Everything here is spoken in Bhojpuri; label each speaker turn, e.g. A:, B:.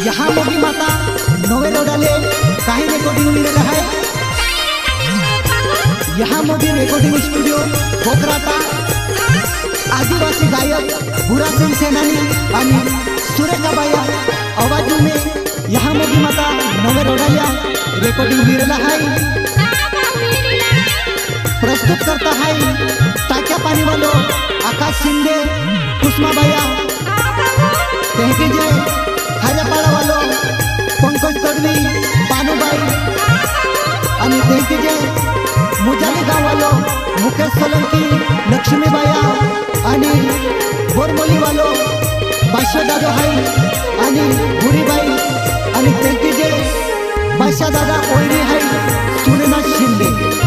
A: यहाँ मोगी माता नवे रोडाले काही रेकॉर्डिंग मिळालं आहे। यहाँ मोगी रेकॉर्डिंग स्टुडिओ भोकराता आदिवासी गायक बुरा सिंह सेनानी आणि सुरेखा बाया आवाजों में यहाँ मोगी माता नवे रोडाले रेकॉर्डिंग मिळालं आहे। प्रस्तुत करता है टाक्या पानी वालों आकाश शिंदे कुसुमा बाया कहीं जे हरियापाड़ा वालों पंकज तडवी बानुबाई आणि कहीं जे मुजाली गाव वालों मुकेश सोलंकी लक्ष्मी बाया आणि बोरमोली वालों बादशाह दादा हाई आणि भुरीबाई आणि कहीं जे बादशाह दादा ओळणी हाई सुनेना शिंदे।